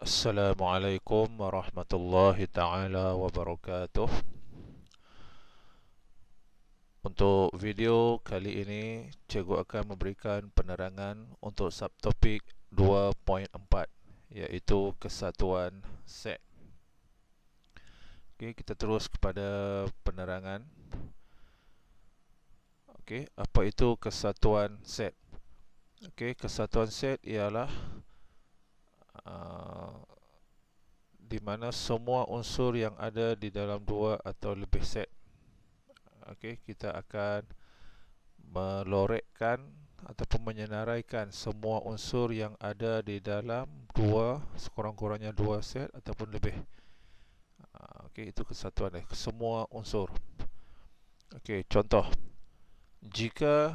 Assalamualaikum warahmatullahi taala wabarakatuh. Untuk video kali ini, cikgu akan memberikan penerangan untuk subtopik 2.4, iaitu kesatuan set. Okey, kita terus kepada penerangan. Okey, apa itu kesatuan set? Okey, kesatuan set ialah di mana semua unsur yang ada di dalam dua atau lebih set. Okey, kita akan melorekkan ataupun menyenaraikan semua unsur yang ada di dalam dua, sekurang-kurangnya dua set ataupun lebih. Okey, itu kesatuan semua unsur. Okey, contoh, jika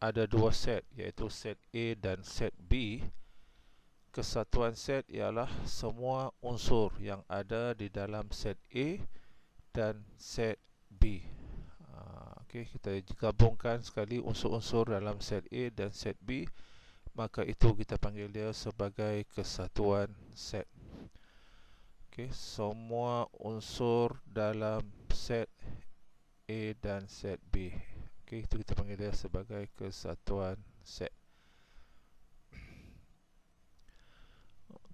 ada dua set, iaitu set A dan set B, kesatuan set ialah semua unsur yang ada di dalam set A dan set B. Okey, kita gabungkan sekali unsur-unsur dalam set A dan set B, maka itu kita panggil dia sebagai kesatuan set. Okey, semua unsur dalam set A dan set B. Okey, itu kita panggil dia sebagai kesatuan set.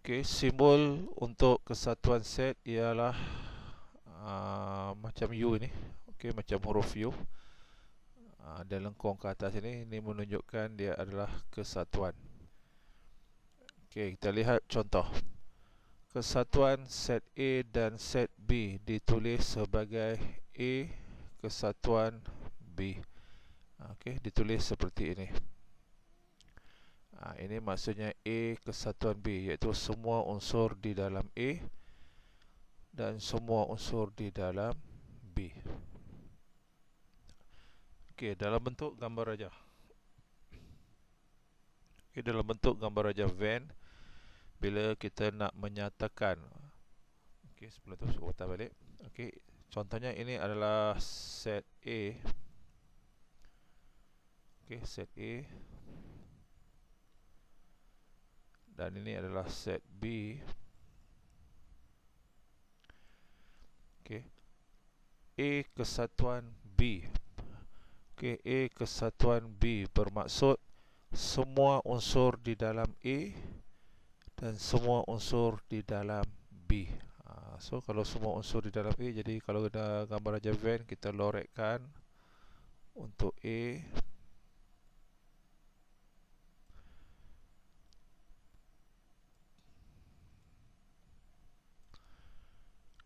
Okey, simbol untuk kesatuan set ialah macam U ini. Okey, macam huruf U. Dan lengkung ke atas ini menunjukkan dia adalah kesatuan. Okey, kita lihat contoh. Kesatuan set A dan set B ditulis sebagai A kesatuan B. Okey, ditulis seperti ini. Ini maksudnya A kesatuan B, iaitu semua unsur di dalam A dan semua unsur di dalam B. Okey, dalam bentuk gambar raja. Okey, dalam bentuk gambar raja Venn, bila kita nak menyatakan, okey, sebelum tu saya patah balik. Okey, contohnya ini adalah set A. Okey, set A. Dan ini adalah set B. Okey, A kesatuan B. Okey, A kesatuan B bermaksud semua unsur di dalam A dan semua unsur di dalam B. So kalau semua unsur di dalam A, jadi kalau ada gambar raja Venn, kita lorekkan untuk A.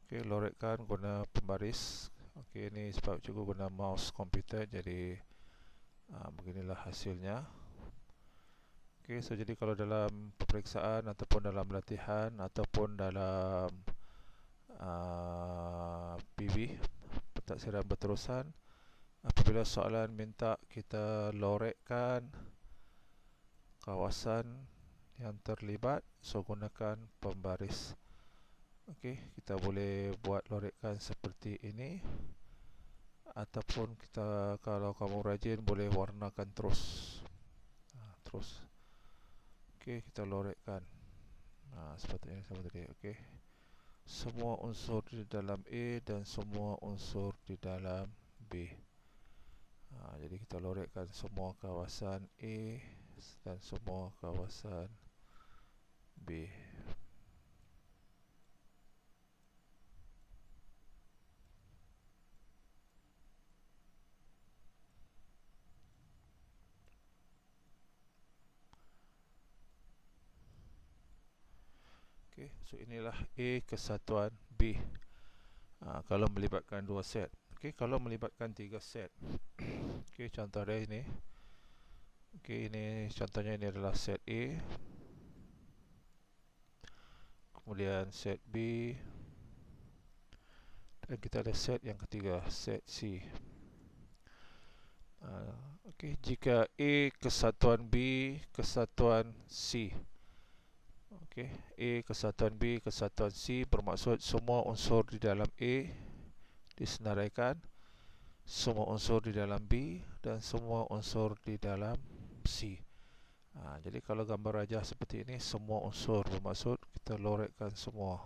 Okey, lorekkan guna pembaris. Okey, ini sebab cikgu guna mouse komputer, jadi beginilah hasilnya. Okey, so jadi kalau dalam peperiksaan ataupun dalam latihan ataupun dalam PB, pentaksiran berterusan, apabila soalan minta kita lorekkan kawasan yang terlibat, so gunakan pembaris. Okey, kita boleh buat lorekkan seperti ini, ataupun kita, kalau kamu rajin, boleh warnakan terus. Okey, kita lorekkan sepatutnya sama tadi. Okey, semua unsur di dalam A dan semua unsur di dalam B. Jadi kita lorekkan semua kawasan A dan semua kawasan B. Okey, so inilah A kesatuan B. Kalau melibatkan dua set. Okey, kalau melibatkan tiga set. Okey, contoh dia ini. Okey, ini contohnya, ini adalah set A. Kemudian set B. Dan kita ada set yang ketiga, set C. Okey, jika A kesatuan B kesatuan C. Okey, A kesatuan B kesatuan C bermaksud semua unsur di dalam A disenaraikan, semua unsur di dalam B dan semua unsur di dalam C. Jadi kalau gambar rajah seperti ini, semua unsur bermaksud kita lorekkan semua.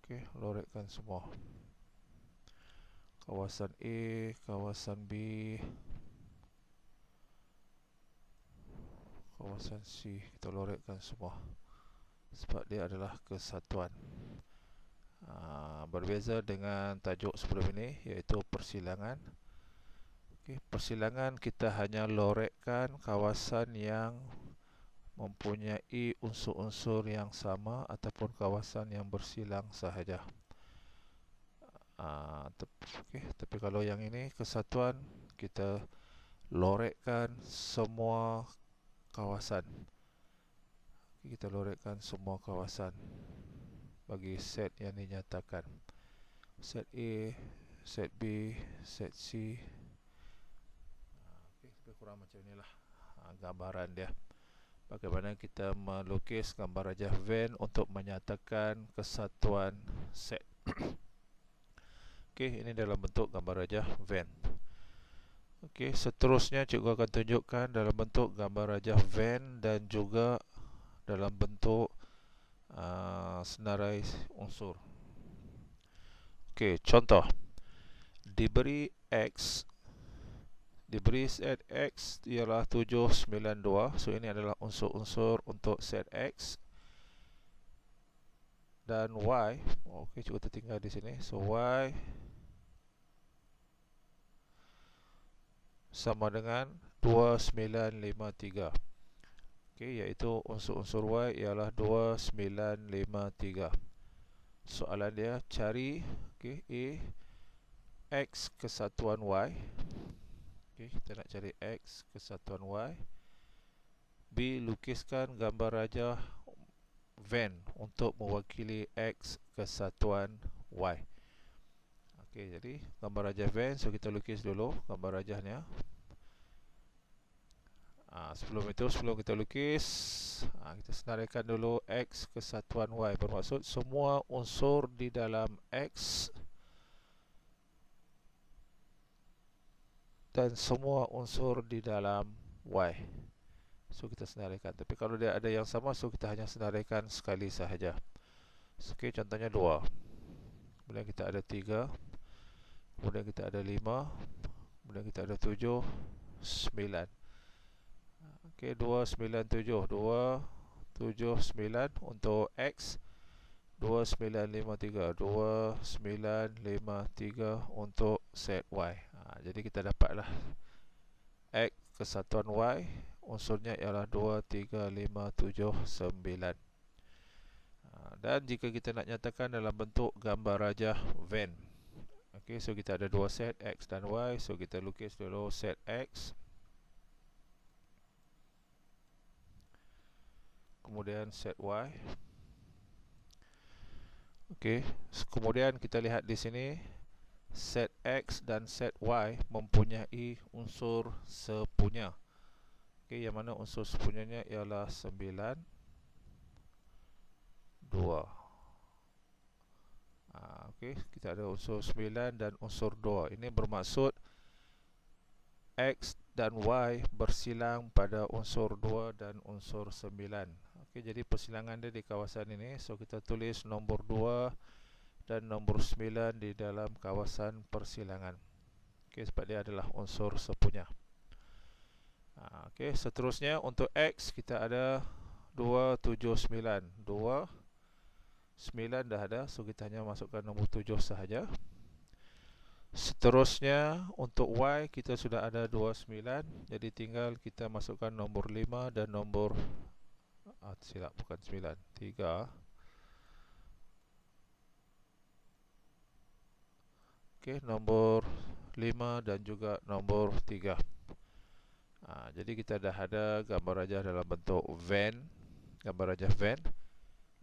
Okey, lorekkan semua. Kawasan A, kawasan B, kawasan C, kita lorekkan semua sebab dia adalah kesatuan. Berbeza dengan tajuk sebelum ini, iaitu persilangan. Okay, persilangan kita hanya lorekkan kawasan yang mempunyai unsur-unsur yang sama ataupun kawasan yang bersilang sahaja. Tapi kalau yang ini kesatuan, kita lorekkan semua kawasan. Kita lorekkan semua kawasan bagi set yang dinyatakan. Set A, set B, set C. Lebih kurang macam inilah gambaran dia. Bagaimana kita melukis gambar rajah Venn untuk menyatakan kesatuan set. Okey, ini dalam bentuk gambar rajah Venn. Okey, seterusnya cikgu akan tunjukkan dalam bentuk gambar rajah Venn dan juga dalam bentuk senarai unsur. Okey, contoh. Diberi set X ialah 792. So ini adalah unsur-unsur untuk set X. Dan Y, okey, cikgu tertinggal di sini. So Y sama dengan 2953. Okey, iaitu unsur-unsur Y ialah 2953. Soalan dia cari A X kesatuan Y. Okey, kita nak cari X kesatuan Y. B, lukiskan gambar rajah Venn untuk mewakili X kesatuan Y. Okey, jadi gambar rajah Venn, so kita lukis dulu gambar rajahnya. Sebelum kita lukis, kita senaraikan dulu X kesatuan Y. Bermaksud semua unsur di dalam X dan semua unsur di dalam Y. So kita senaraikan. Tapi kalau dia ada yang sama, so kita hanya senaraikan sekali sahaja. Okey, contohnya 2. Kemudian kita ada 3. Kemudian kita ada 5. Kemudian kita ada 7, 9. Okey, 297. 279 untuk X. 2953. 2953 untuk set Y. Jadi kita dapatlah X kesatuan Y, unsurnya ialah 2, 3, 5, 7, 9. Dan jika kita nak nyatakan dalam bentuk gambar rajah Venn. Okey, so kita ada dua set X dan Y. So kita lukis dulu set X. Kemudian set Y. Okey, kemudian kita lihat di sini set X dan set Y mempunyai unsur sepunya. Okey, yang mana unsur sepunyanya ialah 9, 2. Okey, kita ada unsur 9 dan unsur 2. Ini bermaksud X dan Y bersilang pada unsur 2 dan unsur 9. Okey, jadi persilangan dia di kawasan ini. So kita tulis nombor 2 dan nombor 9 di dalam kawasan persilangan. Okey, sebab dia adalah unsur sepunya. Okey, seterusnya untuk X kita ada 279. 2, 9 dah ada. So kita hanya masukkan nombor 7 sahaja. Seterusnya untuk Y kita sudah ada 29. Jadi tinggal kita masukkan nombor 5 dan nombor silap, bukan 9, 3. Okey, nombor 5 dan juga nombor 3. Jadi kita dah ada gambar rajah dalam bentuk Venn, gambar rajah Venn.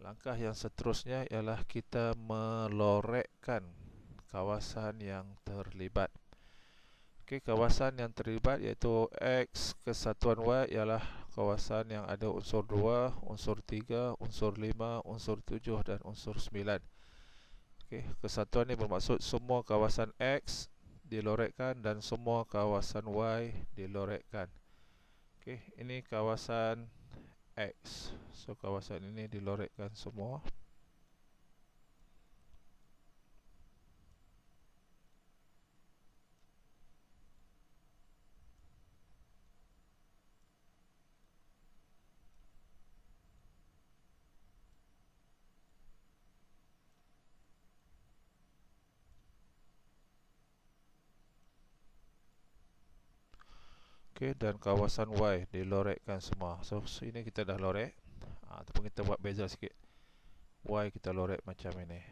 Langkah yang seterusnya ialah kita melorekkan kawasan yang terlibat. Okey, kawasan yang terlibat iaitu X kesatuan Y ialah kawasan yang ada unsur 2, unsur 3, unsur 5, unsur 7 dan unsur 9. Okey, kesatuan ini bermaksud semua kawasan X dilorekkan dan semua kawasan Y dilorekkan. Okey, ini kawasan X. So kawasan ini dilorekkan semua. Okey, dan kawasan Y dilorekkan semua. So ini kita dah lorek. Ataupun kita buat beza sikit. Y kita lorek macam ini.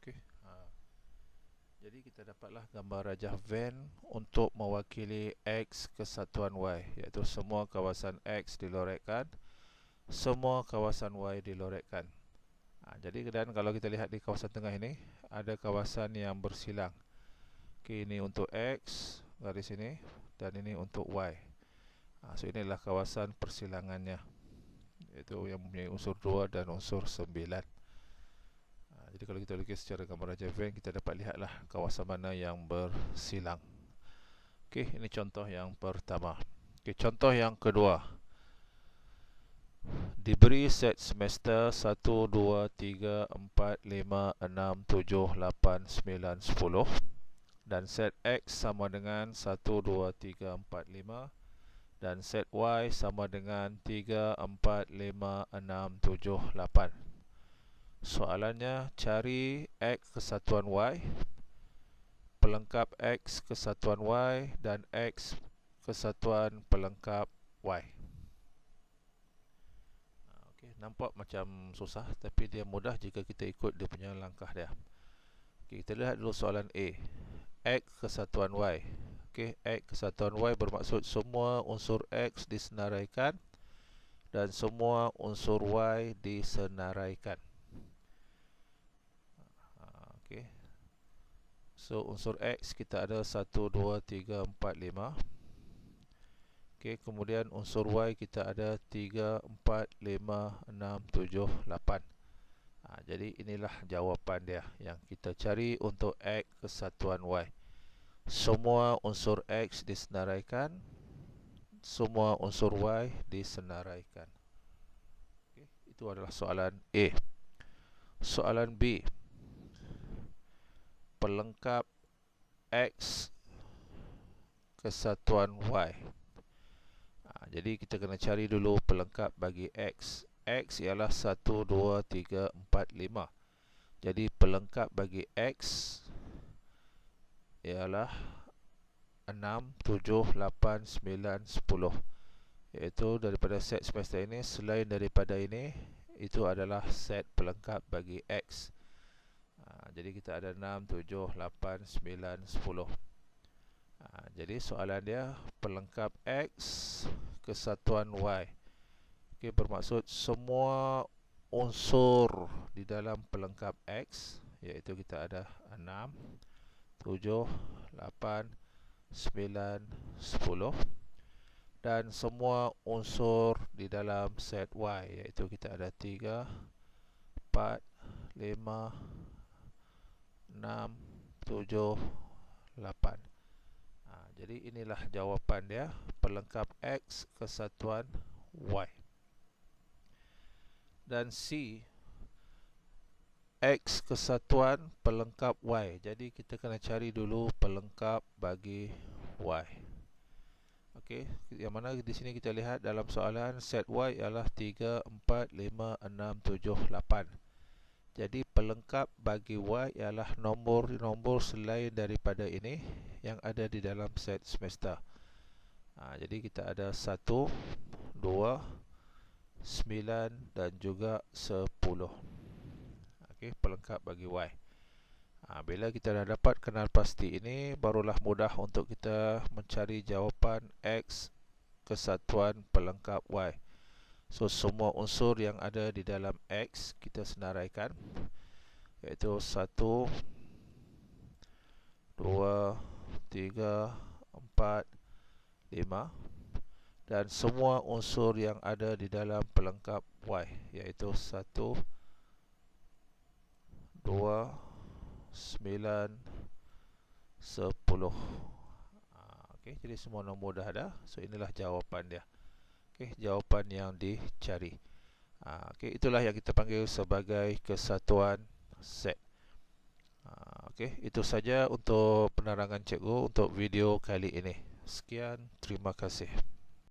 Okey. Jadi kita dapatlah gambar rajah Venn untuk mewakili X kesatuan Y, iaitu semua kawasan X dilorekkan, semua kawasan Y dilorekkan. Jadi dan kalau kita lihat di kawasan tengah ini, ada kawasan yang bersilang. Okey, ini untuk X garis ini, dan ini untuk Y. So inilah kawasan persilangannya, iaitu yang mempunyai unsur 2 dan unsur 9. Jadi kalau kita lukis secara gambar rajah Venn, kita dapat lihatlah kawasan mana yang bersilang. Okey, ini contoh yang pertama. Okey, contoh yang kedua. Diberi set semester 1, 2, 3, 4, 5, 6, 7, 8, 9, 10 dan set X sama dengan 1, 2, 3, 4, 5 dan set Y sama dengan 3, 4, 5, 6, 7, 8. Soalannya, cari X kesatuan Y, pelengkap X kesatuan Y dan X kesatuan pelengkap Y. Okay, nampak macam susah, tapi dia mudah jika kita ikut dia punya langkah dia. Okay, kita lihat dulu soalan A. X kesatuan Y. Okay, X kesatuan Y bermaksud semua unsur X disenaraikan dan semua unsur Y disenaraikan. Okay. So unsur X kita ada 1, 2, 3, 4, 5. Okay, kemudian unsur Y kita ada 3, 4, 5, 6, 7, 8. Jadi inilah jawapan dia yang kita cari untuk X kesatuan Y. Semua unsur X disenaraikan, semua unsur Y disenaraikan. Okay, itu adalah soalan A. Soalan B. Pelengkap X kesatuan Y. Jadi kita kena cari dulu pelengkap bagi X. X ialah 1, 2, 3, 4, 5. Jadi pelengkap bagi X ialah 6, 7, 8, 9, 10. Iaitu daripada set semester ini, selain daripada ini, itu adalah set pelengkap bagi X. Jadi kita ada 6, 7, 8, 9, 10. Jadi soalan dia, pelengkap X kesatuan Y. Okay, bermaksud semua unsur di dalam pelengkap X, iaitu kita ada 6, 7, 8, 9, 10 dan semua unsur di dalam set Y, iaitu kita ada 3, 4, 5, 6, 7, 8. Jadi inilah jawapan dia, pelengkap X kesatuan Y. Dan C, X kesatuan pelengkap Y. Jadi kita kena cari dulu pelengkap bagi Y. Okey, yang mana di sini kita lihat dalam soalan set Y ialah 3, 4, 5, 6, 7, 8. Jadi pelengkap bagi Y ialah nombor-nombor selain daripada ini yang ada di dalam set semester. Jadi kita ada 1, 2, 9 dan juga 10. Okey, pelengkap bagi Y. Bila kita dah dapat kenal pasti ini, barulah mudah untuk kita mencari jawapan X kesatuan pelengkap Y. So semua unsur yang ada di dalam X kita senaraikan. iaitu 1, 2, 3, 4, 5, dan semua unsur yang ada di dalam pelengkap Y, iaitu 1, 2, 9, 10. Okey, jadi semua nombor dah ada. So inilah jawapan dia. Okey, jawapan yang dicari. Okey, itulah yang kita panggil sebagai kesatuan set. Okey, itu saja untuk penerangan cikgu untuk video kali ini. Sekian, terima kasih.